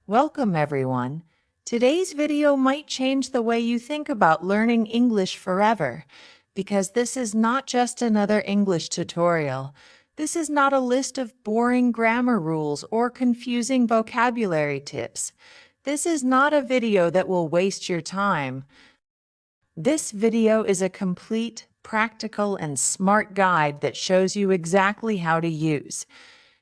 Welcome, everyone. Today's video might change the way you think about learning English forever, because this is not just another English tutorial. This is not a list of boring grammar rules or confusing vocabulary tips. This is not a video that will waste your time. This video is a complete, practical, and smart guide that shows you exactly how to use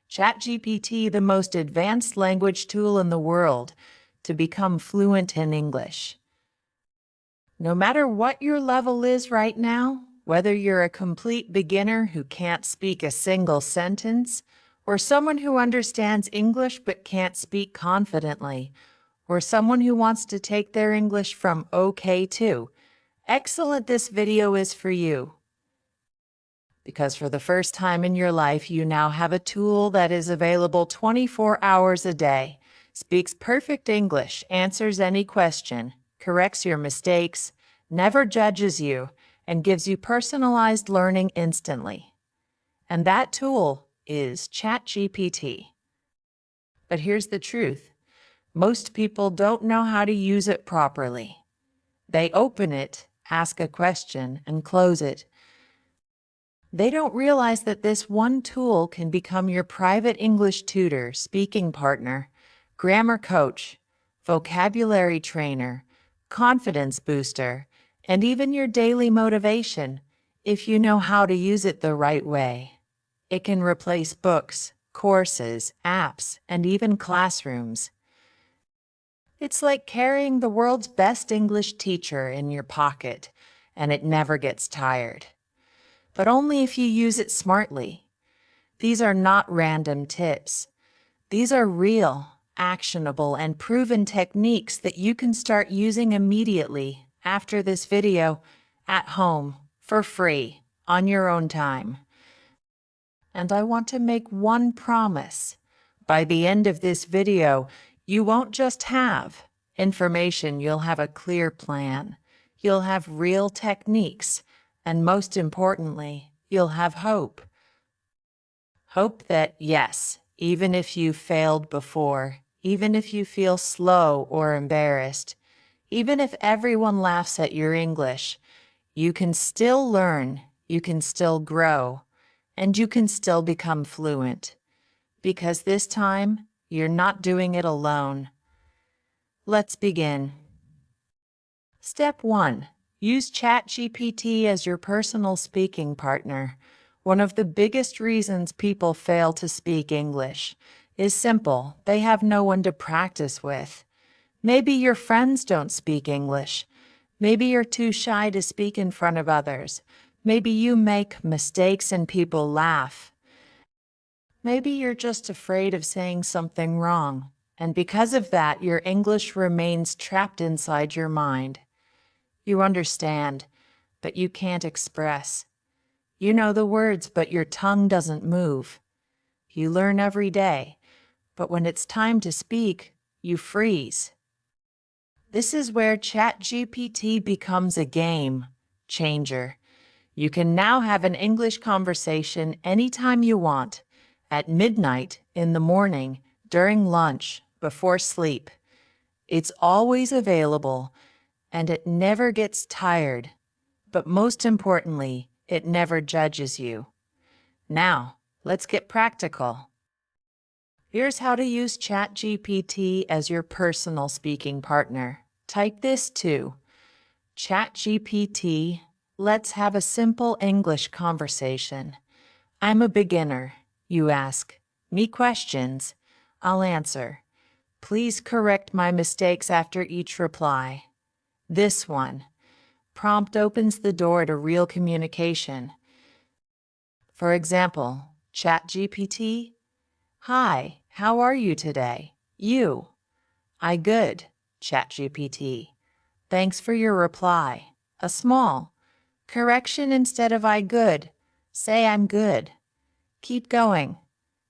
ChatGPT, the most advanced language tool in the world, to become fluent in English. No matter what your level is right now, whether you're a complete beginner who can't speak a single sentence, or someone who understands English but can't speak confidently, or someone who wants to take their English from okay to excellent, this video is for you. Because for the first time in your life, you now have a tool that is available 24 hours a day, speaks perfect English, answers any question, corrects your mistakes, never judges you, and gives you personalized learning instantly. And that tool is ChatGPT. But here's the truth. Most people don't know how to use it properly. They open it, ask a question, and close it. They don't realize that this one tool can become your private English tutor, speaking partner, grammar coach, vocabulary trainer, confidence booster, and even your daily motivation if you know how to use it the right way. It can replace books, courses, apps, and even classrooms. It's like carrying the world's best English teacher in your pocket, and it never gets tired. But only if you use it smartly. These are not random tips. These are real, actionable, and proven techniques that you can start using immediately after this video, at home, for free, on your own time. And I want to make one promise. By the end of this video, you won't just have information, you'll have a clear plan. You'll have real techniques. And most importantly, you'll have hope. Hope that, yes, even if you failed before, even if you feel slow or embarrassed, even if everyone laughs at your English, you can still learn, you can still grow, and you can still become fluent. Because this time, you're not doing it alone. Let's begin. Step 1. Use ChatGPT as your personal speaking partner. One of the biggest reasons people fail to speak English is simple. They have no one to practice with. Maybe your friends don't speak English. Maybe you're too shy to speak in front of others. Maybe you make mistakes and people laugh. Maybe you're just afraid of saying something wrong, and because of that, your English remains trapped inside your mind. You understand, but you can't express. You know the words, but your tongue doesn't move. You learn every day, but when it's time to speak, you freeze. This is where ChatGPT becomes a game changer. You can now have an English conversation anytime you want, at midnight, in the morning, during lunch, before sleep. It's always available. And it never gets tired, but most importantly, it never judges you. Now, let's get practical. Here's how to use ChatGPT as your personal speaking partner. Type this to ChatGPT, let's have a simple English conversation. I'm a beginner. You ask me questions. I'll answer. Please correct my mistakes after each reply. This one. Prompt opens the door to real communication. For example, ChatGPT, hi, how are you today? You. I good. ChatGPT, thanks for your reply. A small correction instead of I good. Say I'm good. Keep going.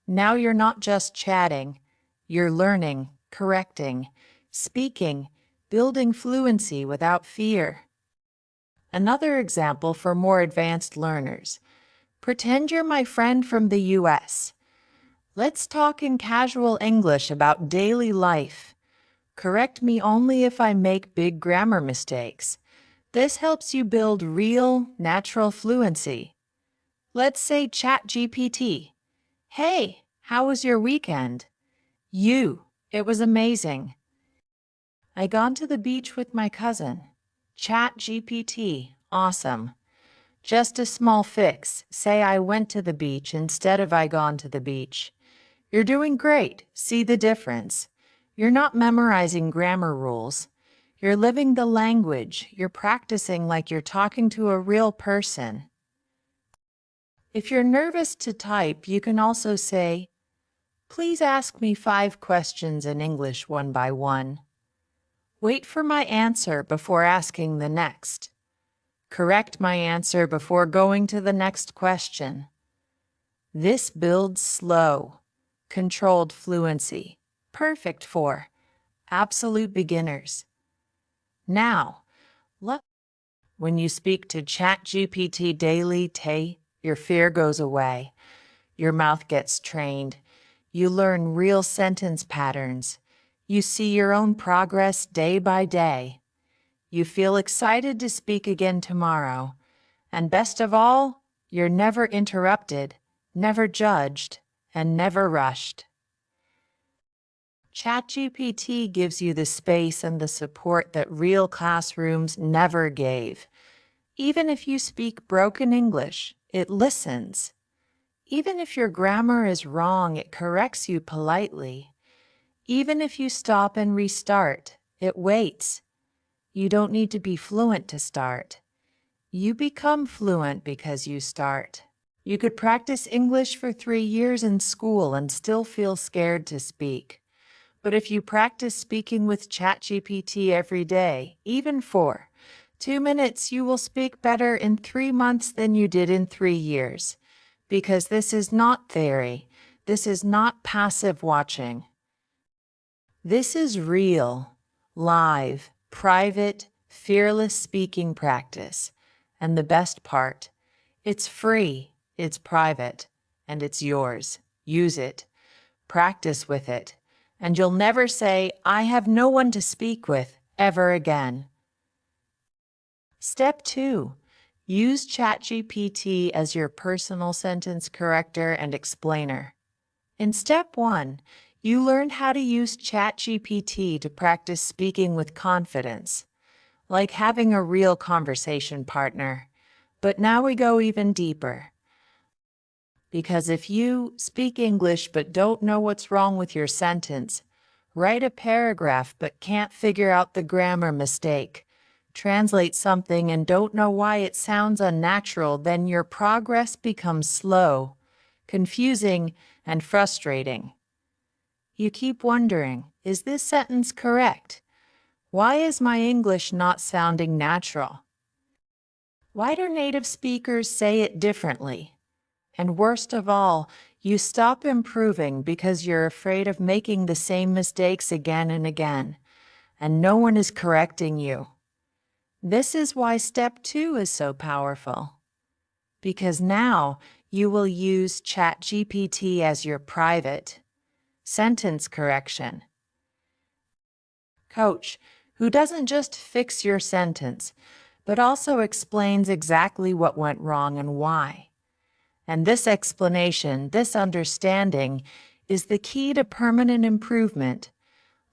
Now you're not just chatting. You're learning, correcting, speaking, building fluency without fear. Another example for more advanced learners. Pretend you're my friend from the US. Let's talk in casual English about daily life. Correct me only if I make big grammar mistakes. This helps you build real, natural fluency. Let's say ChatGPT. Hey, how was your weekend? It was amazing. I gone to the beach with my cousin. ChatGPT, awesome. Just a small fix. Say I went to the beach instead of I gone to the beach. You're doing great. See the difference. You're not memorizing grammar rules. You're living the language. You're practicing like you're talking to a real person. If you're nervous to type, you can also say, "Please ask me 5 questions in English one by one. Wait for my answer before asking the next. Correct my answer before going to the next question." This builds slow, controlled fluency, perfect for absolute beginners. Now, when you speak to ChatGPT daily, your fear goes away. Your mouth gets trained. You learn real sentence patterns. You see your own progress day by day. You feel excited to speak again tomorrow. And best of all, you're never interrupted, never judged, and never rushed. ChatGPT gives you the space and the support that real classrooms never gave. Even if you speak broken English, it listens. Even if your grammar is wrong, it corrects you politely. Even if you stop and restart, it waits. You don't need to be fluent to start. You become fluent because you start. You could practice English for 3 years in school and still feel scared to speak. But if you practice speaking with ChatGPT every day, even for 2 minutes, you will speak better in 3 months than you did in 3 years. Because this is not theory. This is not passive watching. This is real, live, private, fearless speaking practice. And the best part, it's free, it's private, and it's yours. Use it. Practice with it. And you'll never say, "I have no one to speak with," ever again. Step 2. Use ChatGPT as your personal sentence corrector and explainer. In Step 1, you learned how to use ChatGPT to practice speaking with confidence, like having a real conversation partner. But now we go even deeper. Because if you speak English but don't know what's wrong with your sentence, write a paragraph but can't figure out the grammar mistake, translate something and don't know why it sounds unnatural, then your progress becomes slow, confusing, and frustrating. You keep wondering, is this sentence correct? Why is my English not sounding natural? Why do native speakers say it differently? And worst of all, you stop improving because you're afraid of making the same mistakes again and again, and no one is correcting you. This is why Step 2 is so powerful. Because now you will use ChatGPT as your private sentence correction coach who doesn't just fix your sentence, but also explains exactly what went wrong and why. And this explanation, this understanding, is the key to permanent improvement.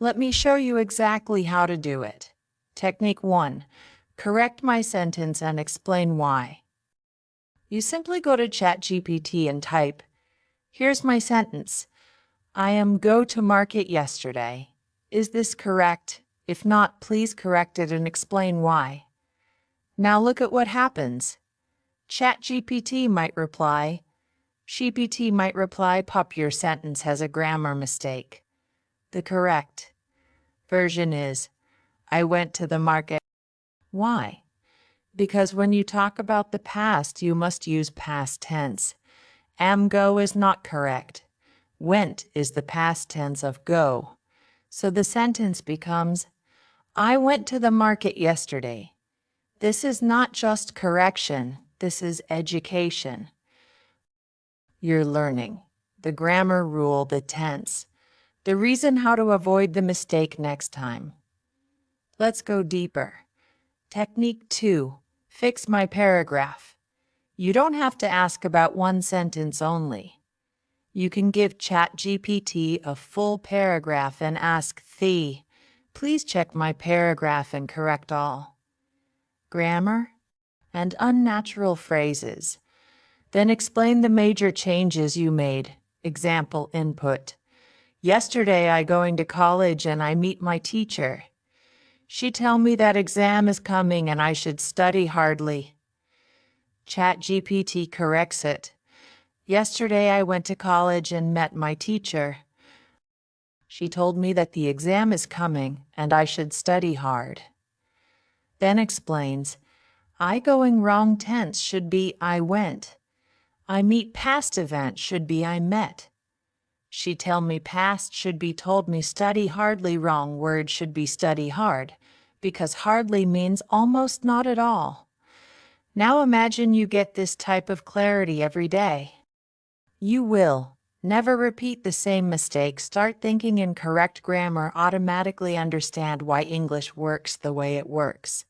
Let me show you exactly how to do it. Technique 1. Correct my sentence and explain why. You simply go to ChatGPT and type, "Here's my sentence. I am go to market yesterday. Is this correct? If not, please correct it and explain why." Now look at what happens. ChatGPT might reply, "Pop, your sentence has a grammar mistake." The correct version is, "I went to the market." Why? Because when you talk about the past, you must use past tense. Am go is not correct. Went is the past tense of go. So the sentence becomes, "I went to the market yesterday." This is not just correction, this is education. You're learning the grammar rule, the tense, The reason how to avoid the mistake next time. Let's go deeper. Technique 2. Fix my paragraph. You don't have to ask about one sentence only. You can give ChatGPT a full paragraph and ask the, please check my paragraph and correct all grammar and unnatural phrases. Then explain the major changes you made. Example input. Yesterday I going to college and I meet my teacher. She tell me that exam is coming and I should study hardly. ChatGPT corrects it. Yesterday I went to college and met my teacher. She told me that the exam is coming and I should study hard. Then explains, I going wrong tense should be I went. I meet past event should be I met. She tell me past should be told me study hardly wrong word should be study hard, because hardly means almost not at all. Now imagine you get this type of clarity every day. You will never repeat the same mistake, start thinking in correct grammar, automatically understand why English works the way it works.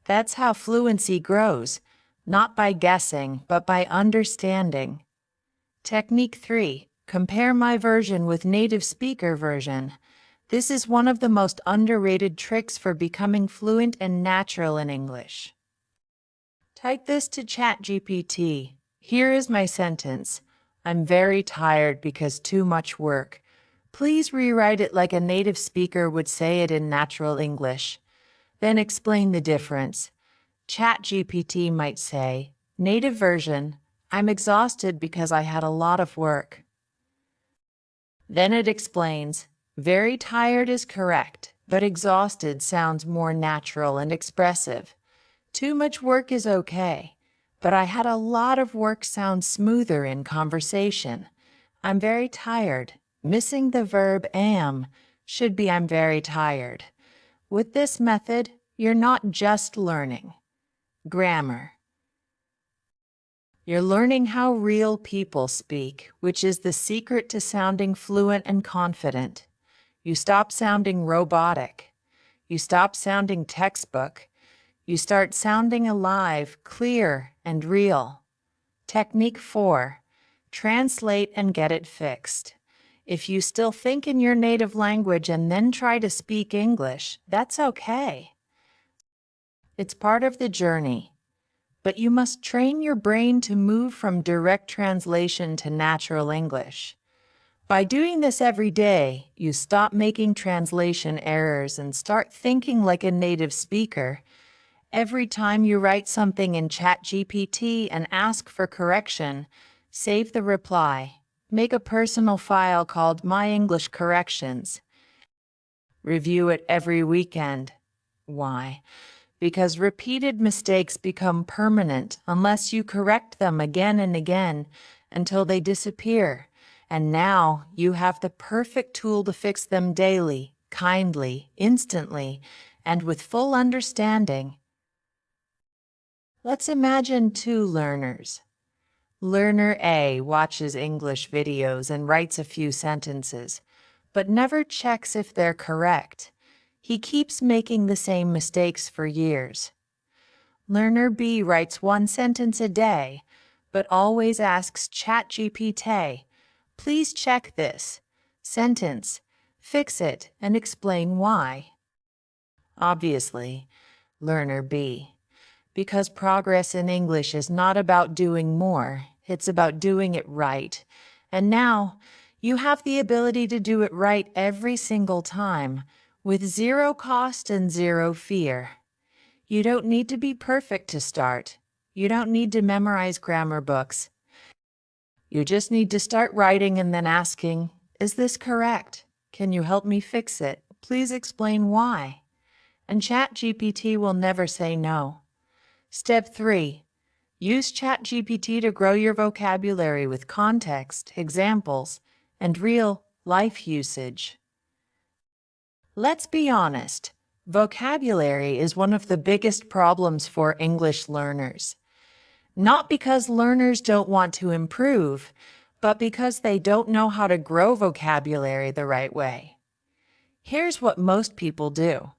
That's how fluency grows, not by guessing, but by understanding. Technique 3. Compare my version with native speaker version. This is one of the most underrated tricks for becoming fluent and natural in English. Type this to ChatGPT. Here is my sentence. I'm very tired because too much work. Please rewrite it like a native speaker would say it in natural English. Then explain the difference. ChatGPT might say, native version, I'm exhausted because I had a lot of work. Then it explains, very tired is correct, but exhausted sounds more natural and expressive. Too much work is okay, but I had a lot of work sounds smoother in conversation. I'm very tired. Missing the verb am should be I'm very tired. With this method, you're not just learning grammar. You're learning how real people speak, which is the secret to sounding fluent and confident. You stop sounding robotic. You stop sounding textbook. You start sounding alive, clear, and real. Technique 4. Translate and get it fixed. If you still think in your native language and then try to speak English, that's okay. It's part of the journey. But you must train your brain to move from direct translation to natural English. By doing this every day, you stop making translation errors and start thinking like a native speaker. Every time you write something in ChatGPT and ask for correction, save the reply. Make a personal file called My English Corrections. Review it every weekend. Why? Because repeated mistakes become permanent unless you correct them again and again until they disappear. And now you have the perfect tool to fix them daily, kindly, instantly, and with full understanding. Let's imagine two learners. Learner A watches English videos and writes a few sentences, but never checks if they're correct. He keeps making the same mistakes for years. Learner B writes one sentence a day, but always asks ChatGPT, please check this sentence, fix it, and explain why. Obviously, Learner B, because progress in English is not about doing more, it's about doing it right. And now, you have the ability to do it right every single time, with zero cost and zero fear. You don't need to be perfect to start. You don't need to memorize grammar books. You just need to start writing and then asking, is this correct? Can you help me fix it? Please explain why. And ChatGPT will never say no. Step 3. Use ChatGPT to grow your vocabulary with context, examples, and real life usage. Let's be honest, vocabulary is one of the biggest problems for English learners. Not because learners don't want to improve, but because they don't know how to grow vocabulary the right way. Here's what most people do.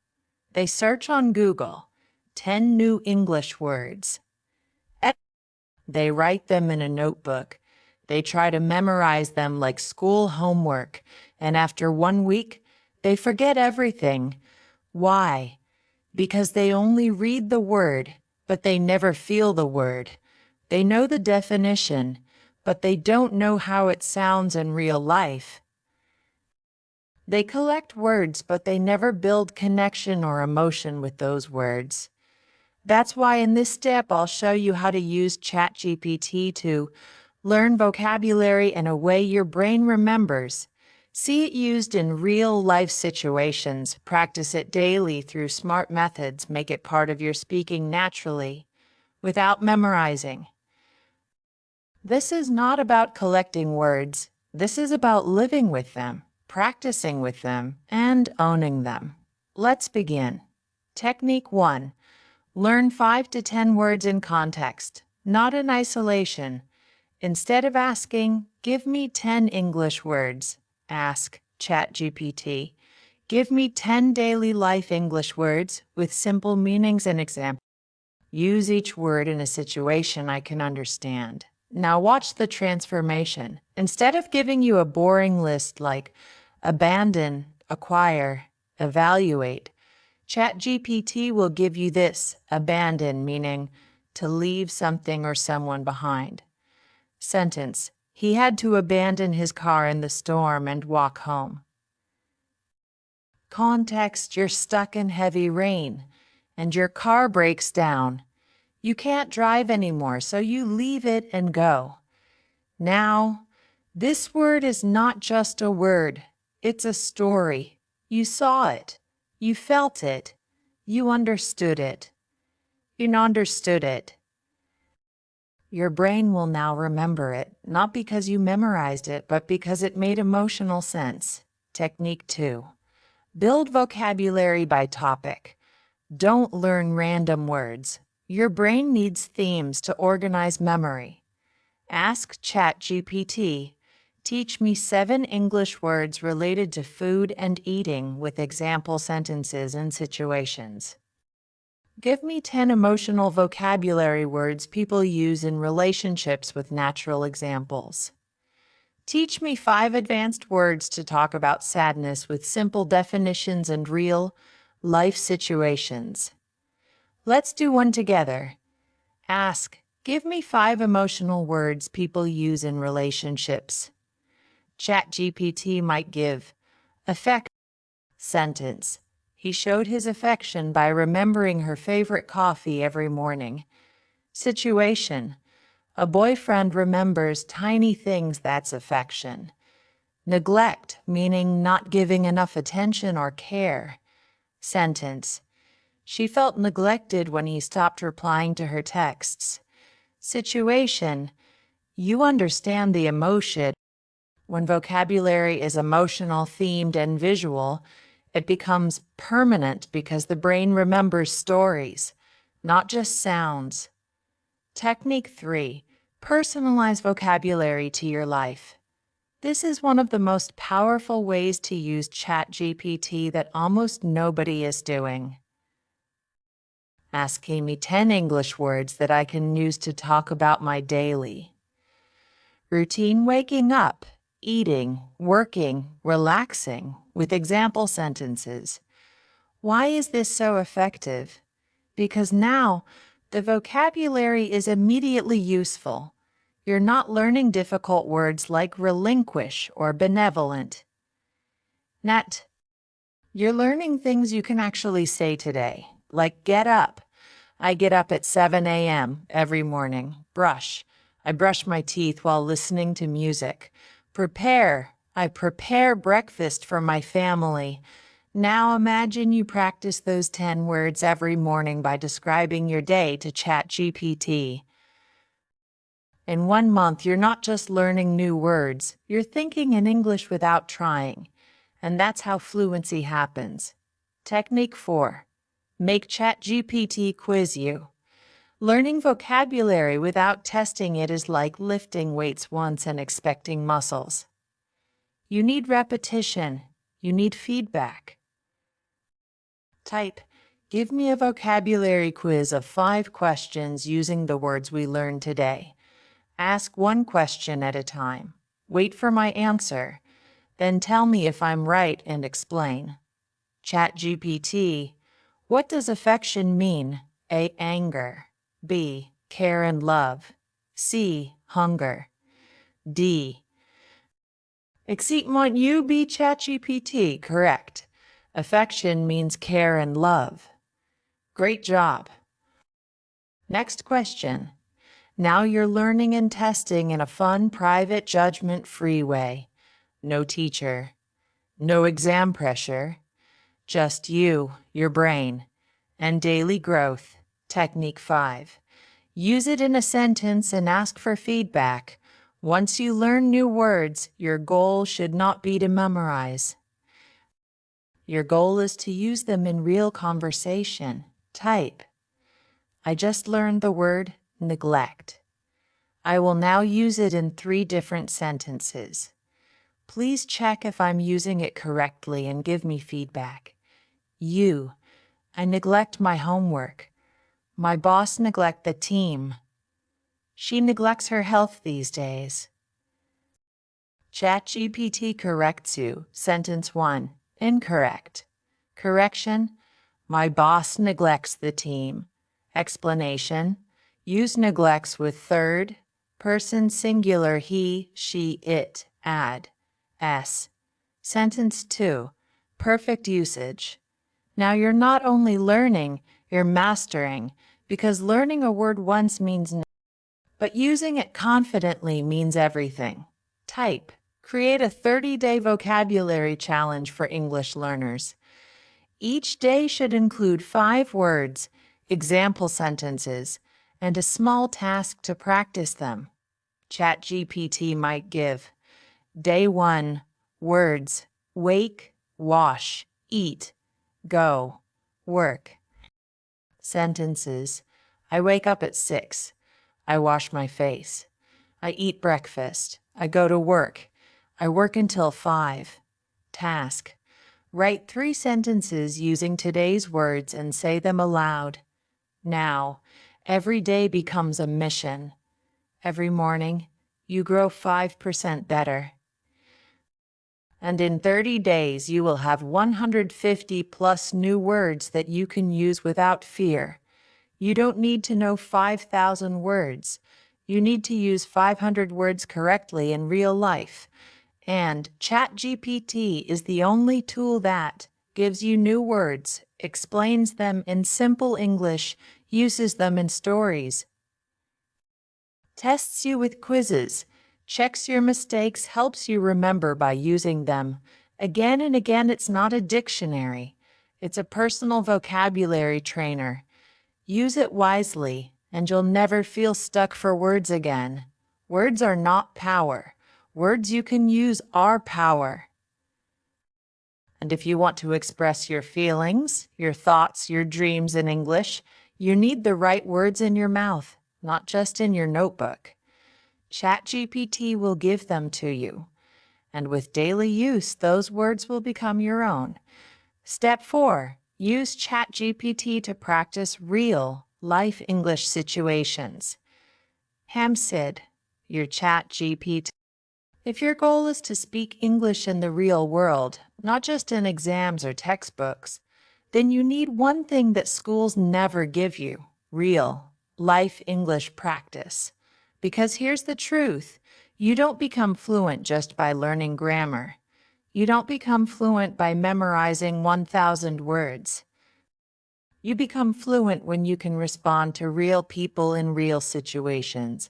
They search on Google, 10 new English words. They write them in a notebook. They try to memorize them like school homework, and after 1 week, they forget everything. Why? Because they only read the word, but they never feel the word. They know the definition, but they don't know how it sounds in real life. They collect words, but they never build connection or emotion with those words. That's why in this step, I'll show you how to use ChatGPT to learn vocabulary in a way your brain remembers. See it used in real-life situations. Practice it daily through smart methods. Make it part of your speaking naturally, without memorizing. This is not about collecting words. This is about living with them, practicing with them, and owning them. Let's begin. Technique 1. Learn 5 to 10 words in context, not in isolation. Instead of asking, "Give me 10 English words," ask ChatGPT, "Give me 10 daily life English words with simple meanings and examples." Use each word in a situation I can understand. Now watch the transformation. Instead of giving you a boring list like abandon, acquire, evaluate, ChatGPT will give you this: abandon, meaning to leave something or someone behind. Sentence: he had to abandon his car in the storm and walk home. Context: you're stuck in heavy rain and your car breaks down. You can't drive anymore, so you leave it and go. Now, this word is not just a word, it's a story. You saw it. You felt it. You understood it. You understood it. Your brain will now remember it, not because you memorized it, but because it made emotional sense. Technique 2. Build vocabulary by topic. Don't learn random words. Your brain needs themes to organize memory. Ask ChatGPT, "Teach me 7 English words related to food and eating with example sentences and situations." Give me 10 emotional vocabulary words people use in relationships with natural examples. Teach me 5 advanced words to talk about sadness with simple definitions and real life situations. Let's do one together. Ask, "Give me 5 emotional words people use in relationships." ChatGPT might give affect sentence: he showed his affection by remembering her favorite coffee every morning. Situation: a boyfriend remembers tiny things. That's affection. Neglect, meaning not giving enough attention or care. Sentence: she felt neglected when he stopped replying to her texts. Situation: you understand the emotion. When vocabulary is emotional, themed, and visual, it becomes permanent because the brain remembers stories, not just sounds. Technique 3. Personalize vocabulary to your life. This is one of the most powerful ways to use ChatGPT that almost nobody is doing. Asking me 10 English words that I can use to talk about my daily routine: waking up, eating, working, relaxing, with example sentences. Why is this so effective? Because now the vocabulary is immediately useful. You're not learning difficult words like relinquish or benevolent. Net. You're learning things you can actually say today, like get up. I get up at 7 a.m. every morning. Brush. I brush my teeth while listening to music. Prepare. I prepare breakfast for my family. Now imagine you practice those 10 words every morning by describing your day to ChatGPT. In 1 month, you're not just learning new words, you're thinking in English without trying. And that's how fluency happens. Technique 4. Make ChatGPT quiz you. Learning vocabulary without testing it is like lifting weights once and expecting muscles. You need repetition. You need feedback. Type, "Give me a vocabulary quiz of 5 questions using the words we learned today." Ask one question at a time. Wait for my answer. Then tell me if I'm right and explain. ChatGPT, what does affection mean? A. Anger. B. Care and love. C. Hunger. D. Excitement you be ChatGPT, correct. Affection means care and love. Great job. Next question. Now you're learning and testing in a fun, private, judgment-free way. No teacher. No exam pressure. Just you, your brain, and daily growth. Technique 5. Use it in a sentence and ask for feedback. Once you learn new words, your goal should not be to memorize. Your goal is to use them in real conversation. Type, "I just learned the word neglect. I will now use it in 3 different sentences. Please check if I'm using it correctly and give me feedback. You, I neglect my homework. My boss neglect the team. She neglects her health these days." ChatGPT corrects you. Sentence 1. Incorrect. Correction. My boss neglects the team. Explanation. Use neglects with third person singular he, she, it. Add s. Sentence 2. Perfect usage. Now you're not only learning, you're mastering, because learning a word once means nothing, but using it confidently means everything. Type. Create a 30-day vocabulary challenge for English learners. Each day should include 5 words, example sentences, and a small task to practice them. ChatGPT might give: Day 1, words, wake, wash, eat, go, work. Sentences: I wake up at 6. I wash my face. I eat breakfast. I go to work. I work until 5. Task: write 3 sentences using today's words and say them aloud. Now, every day becomes a mission. Every morning, you grow 5% better. And in 30 days, you will have 150 plus new words that you can use without fear. You don't need to know 5,000 words. You need to use 500 words correctly in real life. And ChatGPT is the only tool that gives you new words, explains them in simple English, uses them in stories, tests you with quizzes, checks your mistakes, helps you remember by using them. Again and again, it's not a dictionary. It's a personal vocabulary trainer. Use it wisely, and you'll never feel stuck for words again. Words are not power. Words you can use are power. And if you want to express your feelings, your thoughts, your dreams in English, you need the right words in your mouth, not just in your notebook. ChatGPT will give them to you, and with daily use, those words will become your own. Step 4. Use ChatGPT to practice real life English situations. Hamsid, your ChatGPT. If your goal is to speak English in the real world, not just in exams or textbooks, then you need one thing that schools never give you: real life English practice. Because here's the truth: you don't become fluent just by learning grammar. You don't become fluent by memorizing 1,000 words. You become fluent when you can respond to real people in real situations.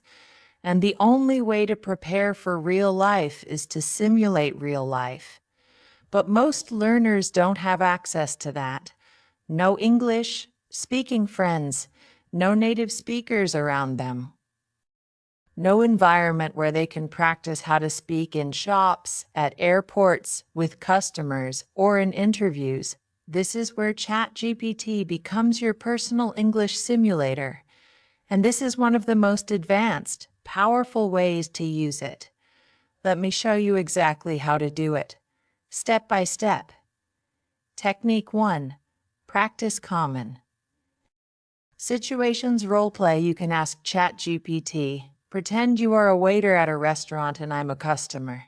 And the only way to prepare for real life is to simulate real life. But most learners don't have access to that. No English speaking friends, no native speakers around them. No environment where they can practice how to speak in shops, at airports, with customers, or in interviews. This is where ChatGPT becomes your personal English simulator. And this is one of the most advanced, powerful ways to use it. Let me show you exactly how to do it, step by step. Technique 1. Practice common. Situations role play. You can ask ChatGPT. Pretend you are a waiter at a restaurant and I'm a customer.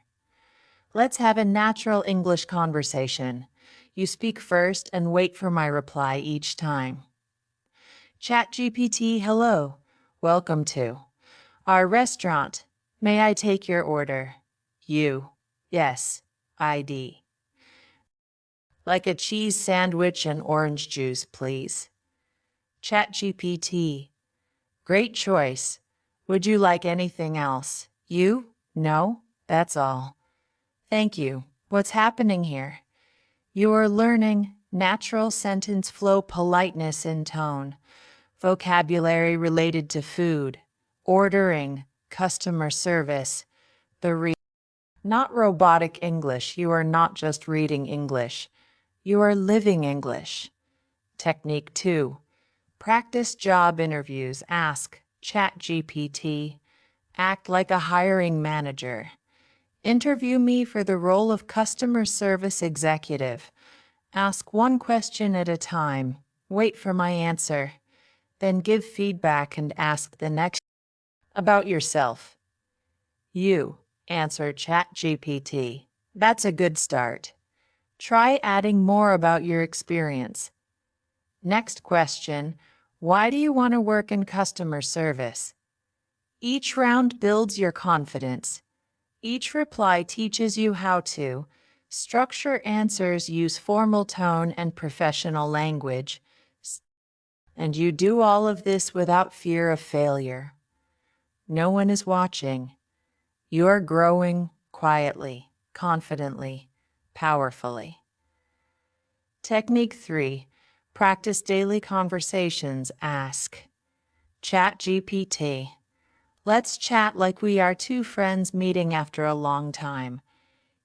Let's have a natural English conversation. You speak first and wait for my reply each time. ChatGPT, hello. Welcome to our restaurant. May I take your order? You. Yes. ID. Like a cheese sandwich and orange juice, please. ChatGPT. Great choice. Would you like anything else? You? No? That's all. Thank you. What's happening here? You are learning natural sentence flow, politeness in tone, vocabulary related to food, ordering, customer service, not robotic English. You are not just reading English. You are living English. Technique 2. Practice job interviews. Ask ChatGPT. Act like a hiring manager. Interview me for the role of customer service executive. Ask one question at a time. Wait for my answer. Then give feedback and ask the next. About yourself. You. Answer ChatGPT. That's a good start. Try adding more about your experience. Next question. Why do you want to work in customer service? Each round builds your confidence. Each reply teaches you how to structure answers, use formal tone and professional language. And you do all of this without fear of failure. No one is watching. You're growing quietly, confidently, powerfully. Technique 3. Practice daily conversations. Ask ChatGPT. Let's chat like we are two friends meeting after a long time.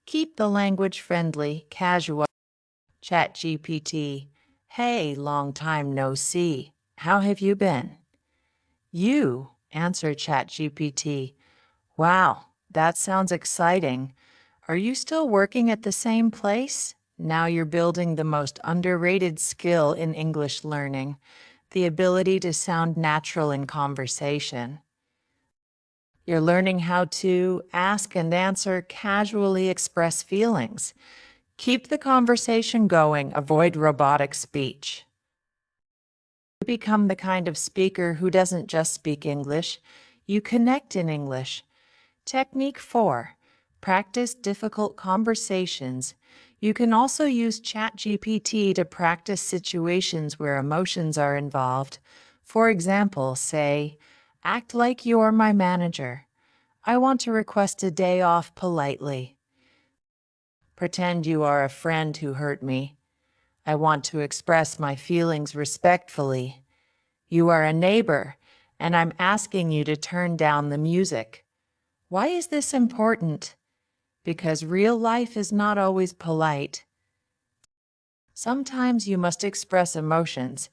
Keep the language friendly, casual. ChatGPT. Hey, long time no see. How have you been? You. Answer ChatGPT. Wow, that sounds exciting. Are you still working at the same place? Now you're building the most underrated skill in English learning, the ability to sound natural in conversation. You're learning how to ask and answer, casually express feelings. Keep the conversation going, avoid robotic speech. Become the kind of speaker who doesn't just speak English, you connect in English. Technique 4. Practice difficult conversations. You can also use ChatGPT to practice situations where emotions are involved. For example, say, act like you're my manager. I want to request a day off politely. Pretend you are a friend who hurt me. I want to express my feelings respectfully. You are a neighbor, and I'm asking you to turn down the music. Why is this important? Because real life is not always polite. Sometimes you must express emotions,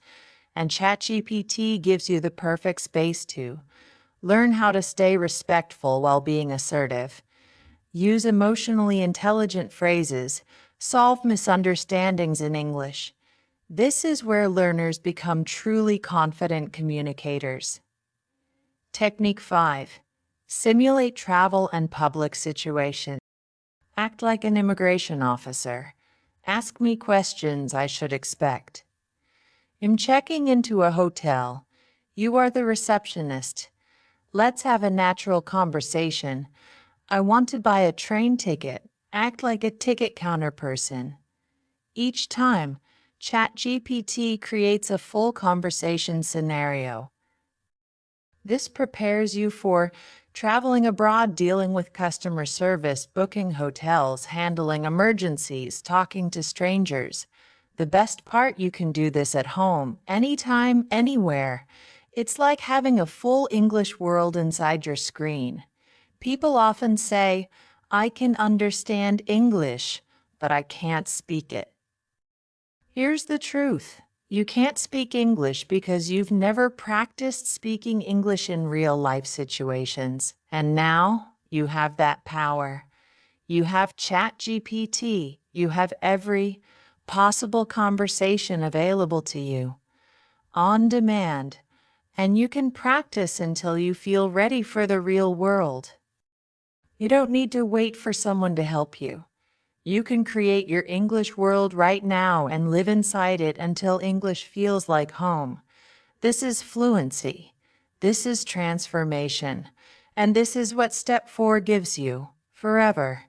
and ChatGPT gives you the perfect space to learn how to stay respectful while being assertive. Use emotionally intelligent phrases. Solve misunderstandings in English. This is where learners become truly confident communicators. Technique 5. Simulate travel and public situations. Act like an immigration officer. Ask me questions I should expect. I'm checking into a hotel. You are the receptionist. Let's have a natural conversation. I want to buy a train ticket. Act like a ticket counter person. Each time, ChatGPT creates a full conversation scenario. This prepares you for traveling abroad, dealing with customer service, booking hotels, handling emergencies, talking to strangers. The best part, you can do this at home, anytime, anywhere. It's like having a full English world inside your screen. People often say, I can understand English, but I can't speak it. Here's the truth. You can't speak English because you've never practiced speaking English in real-life situations. And now you have that power. You have ChatGPT. You have every possible conversation available to you, on demand, and you can practice until you feel ready for the real world. You don't need to wait for someone to help you. You can create your English world right now and live inside it until English feels like home. This is fluency. This is transformation. And this is what Step 4 gives you, forever.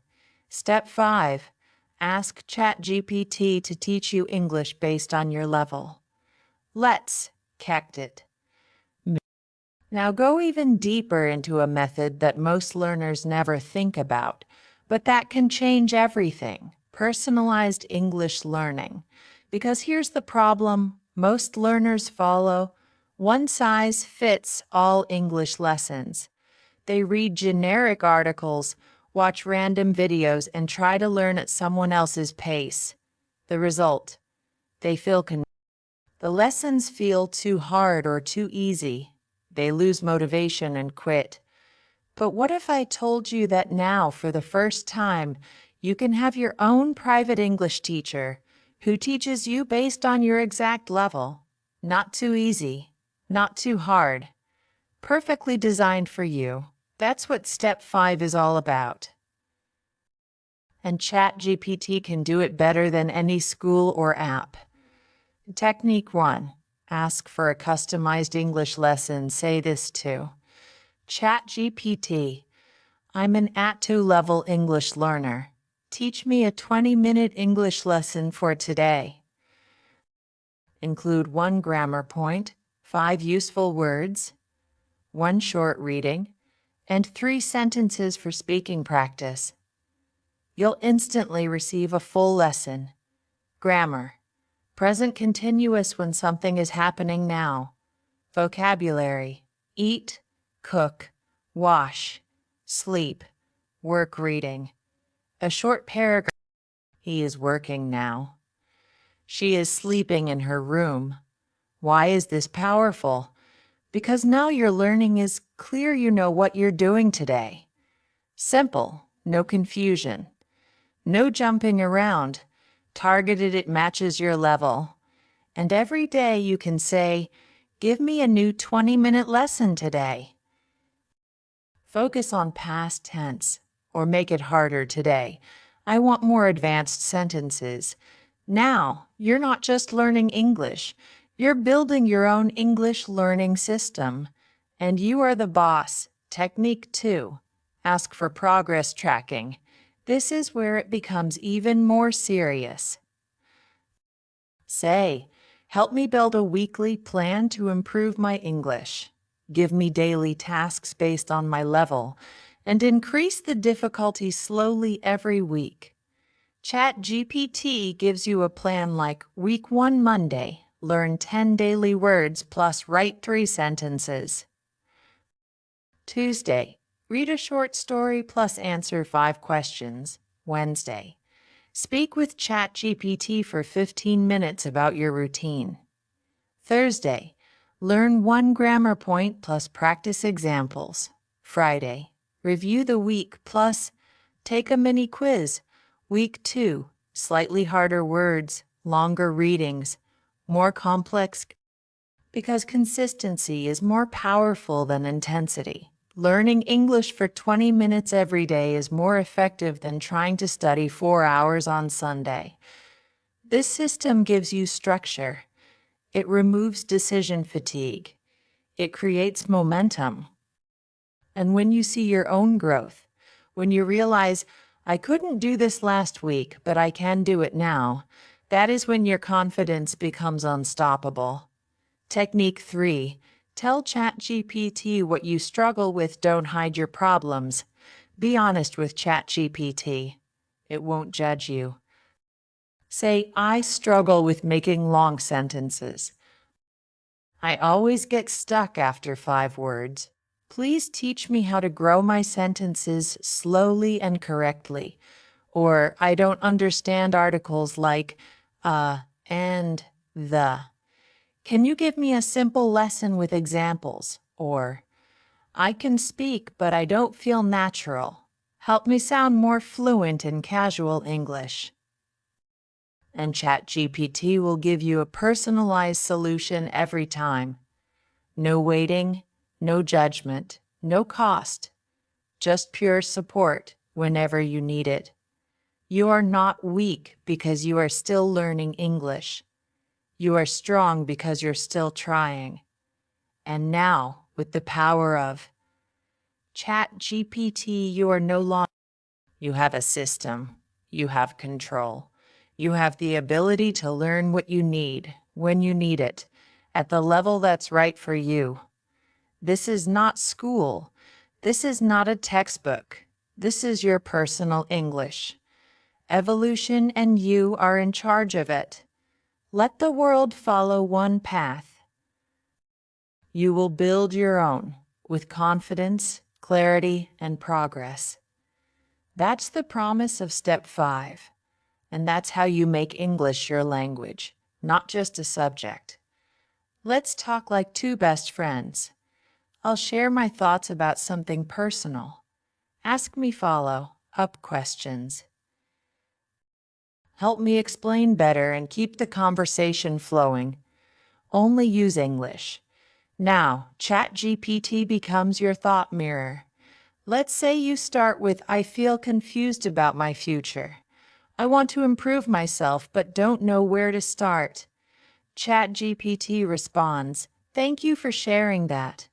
Step 5. Ask ChatGPT to teach you English based on your level. Let's connect it. Now go even deeper into a method that most learners never think about, but that can change everything: personalized English learning. Because here's the problem: most learners follow one-size-fits-all English lessons. They read generic articles, watch random videos, and try to learn at someone else's pace. The result: they feel confused. The lessons feel too hard or too easy. They lose motivation and quit. But what if I told you that now, for the first time, you can have your own private English teacher who teaches you based on your exact level? Not too easy, not too hard. Perfectly designed for you. That's what Step 5 is all about. And ChatGPT can do it better than any school or app. Technique 1. Ask for a customized English lesson. Say this to ChatGPT. I'm an A2 level English learner. Teach me a 20-minute English lesson for today. Include 1 grammar point, 5 useful words, 1 short reading, and 3 sentences for speaking practice. You'll instantly receive a full lesson. Grammar. Present continuous when something is happening now. Vocabulary: eat, cook, wash, sleep, work reading. A short paragraph: he is working now. She is sleeping in her room. Why is this powerful? Because now your learning is clear. You know what you're doing today. Simple, no confusion, no jumping around. Targeted, it matches your level. And every day you can say, give me a new 20-minute lesson today. Focus on past tense, or make it harder today. I want more advanced sentences. Now, you're not just learning English, you're building your own English learning system. And you are the boss. Technique 2. Ask for progress tracking. This is where it becomes even more serious. Say, help me build a weekly plan to improve my English. Give me daily tasks based on my level, and increase the difficulty slowly every week. ChatGPT gives you a plan like Week 1 Monday, learn 10 daily words plus write 3 sentences. Tuesday, read a short story plus answer 5 questions. Wednesday, speak with ChatGPT for 15 minutes about your routine. Thursday, learn 1 grammar point plus practice examples. Friday, review the week plus take a mini quiz. Week 2, slightly harder words, longer readings, more complex. Because consistency is more powerful than intensity. Learning English for 20 minutes every day is more effective than trying to study 4 hours on Sunday. This system gives you structure. It removes decision fatigue. It creates momentum. And when you see your own growth, when you realize, I couldn't do this last week, but I can do it now, that is when your confidence becomes unstoppable. Technique 3. Tell ChatGPT what you struggle with. Don't hide your problems. Be honest with ChatGPT. It won't judge you. Say, I struggle with making long sentences. I always get stuck after 5 words. Please teach me how to grow my sentences slowly and correctly. Or I don't understand articles like and the. Can you give me a simple lesson with examples? Or, I can speak, but I don't feel natural. Help me sound more fluent in casual English. And ChatGPT will give you a personalized solution every time. No waiting, no judgment, no cost, just pure support whenever you need it. You are not weak because you are still learning English. You are strong because you're still trying. And now, with the power of ChatGPT, you are no longer. You have a system. You have control. You have the ability to learn what you need, when you need it, at the level that's right for you. This is not school. This is not a textbook. This is your personal English. Evolution and you are in charge of it. Let the world follow one path. You will build your own with confidence, clarity, and progress. That's the promise of step 5. And that's how you make English your language, not just a subject. Let's talk like two best friends. I'll share my thoughts about something personal. Ask me follow-up questions. Help me explain better and keep the conversation flowing. Only use English. Now, ChatGPT becomes your thought mirror. Let's say you start with, I feel confused about my future. I want to improve myself but don't know where to start. ChatGPT responds, thank you for sharing that.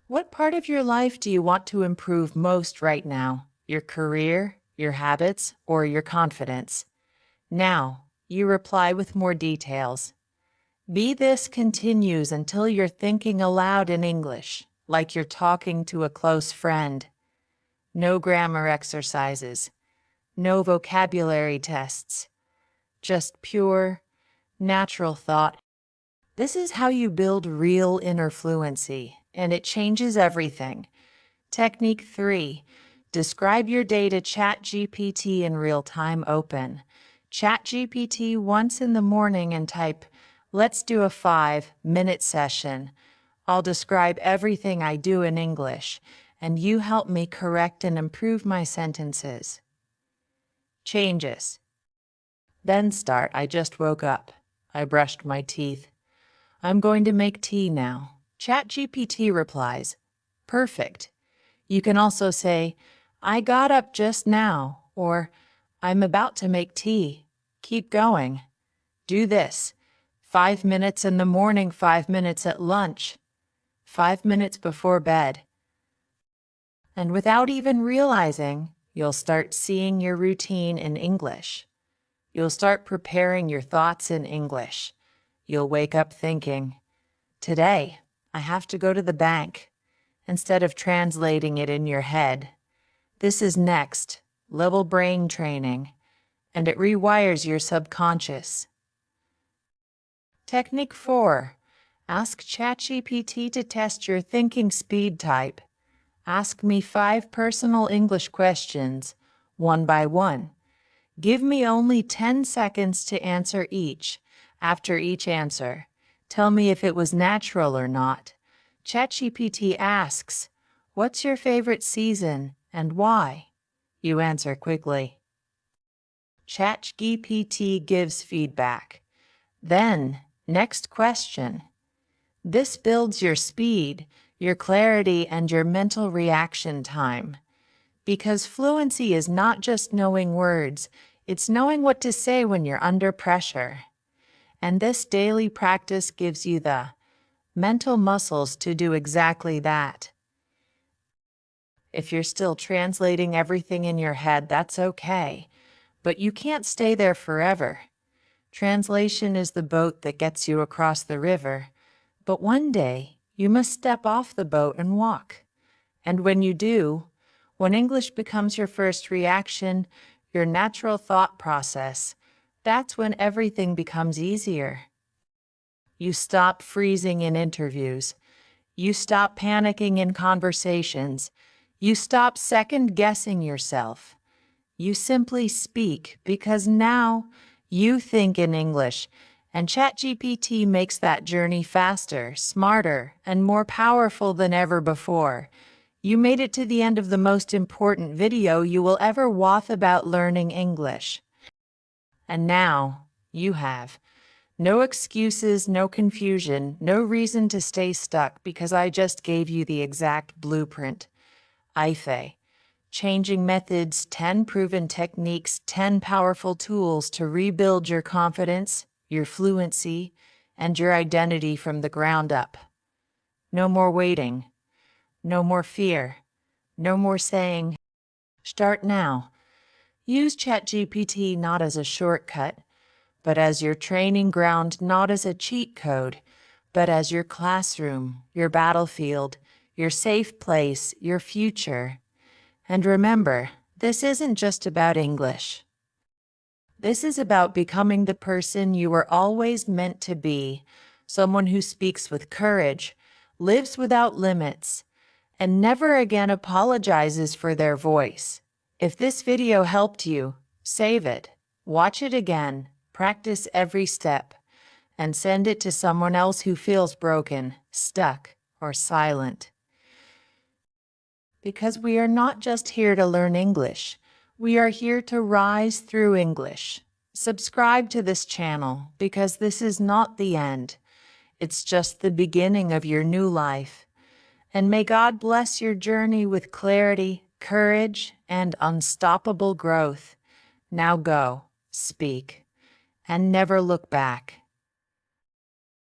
What part of your life do you want to improve most right now? Your career, your habits, or your confidence? Now, you reply with more details. This continues until you're thinking aloud in English, like you're talking to a close friend. No grammar exercises. No vocabulary tests. Just pure, natural thought. This is how you build real inner fluency, and it changes everything. Technique 3. Describe your day to ChatGPT in real time. Open ChatGPT once in the morning and type, let's do a 5-minute session. I'll describe everything I do in English, and you help me correct and improve my sentences. Changes. Then start, I just woke up. I brushed my teeth. I'm going to make tea now. ChatGPT replies, perfect. You can also say, I got up just now, or I'm about to make tea. Keep going. Do this. 5 minutes in the morning, 5 minutes at lunch, 5 minutes before bed. And without even realizing, you'll start seeing your routine in English. You'll start preparing your thoughts in English. You'll wake up thinking, today, I have to go to the bank, instead of translating it in your head. This is next level brain training, and it rewires your subconscious. Technique 4. Ask ChatGPT to test your thinking speed type. Ask me 5 personal English questions, one by one. Give me only 10 seconds to answer each. After each answer, tell me if it was natural or not. ChatGPT asks, what's your favorite season and why? You answer quickly. ChatGPT gives feedback. Then, next question. This builds your speed, your clarity, and your mental reaction time. Because fluency is not just knowing words, it's knowing what to say when you're under pressure. And this daily practice gives you the mental muscles to do exactly that. If you're still translating everything in your head, that's okay. But you can't stay there forever. Translation is the boat that gets you across the river. But one day, you must step off the boat and walk. And when you do, when English becomes your first reaction, your natural thought process, that's when everything becomes easier. You stop freezing in interviews. You stop panicking in conversations. You stop second-guessing yourself. You simply speak because now you think in English, And ChatGPT makes that journey faster, smarter, and more powerful than ever before. You made it to the end of the most important video you will ever watch about learning English. And now, you have. No excuses, no confusion, no reason to stay stuck because I just gave you the exact blueprint. IFE. Changing methods, 10 proven techniques, 10 powerful tools to rebuild your confidence, your fluency, and your identity from the ground up. No more waiting. No more fear. No more saying, start now. Use ChatGPT not as a shortcut, but as your training ground, not as a cheat code, but as your classroom, your battlefield, your safe place, your future. And remember, this isn't just about English. This is about becoming the person you were always meant to be, someone who speaks with courage, lives without limits, and never again apologizes for their voice. If this video helped you, save it, watch it again, practice every step, and send it to someone else who feels broken, stuck, or silent. Because we are not just here to learn English, we are here to rise through English. Subscribe to this channel because this is not the end. It's just the beginning of your new life. And may God bless your journey with clarity, courage, and unstoppable growth. Now go, speak, and never look back.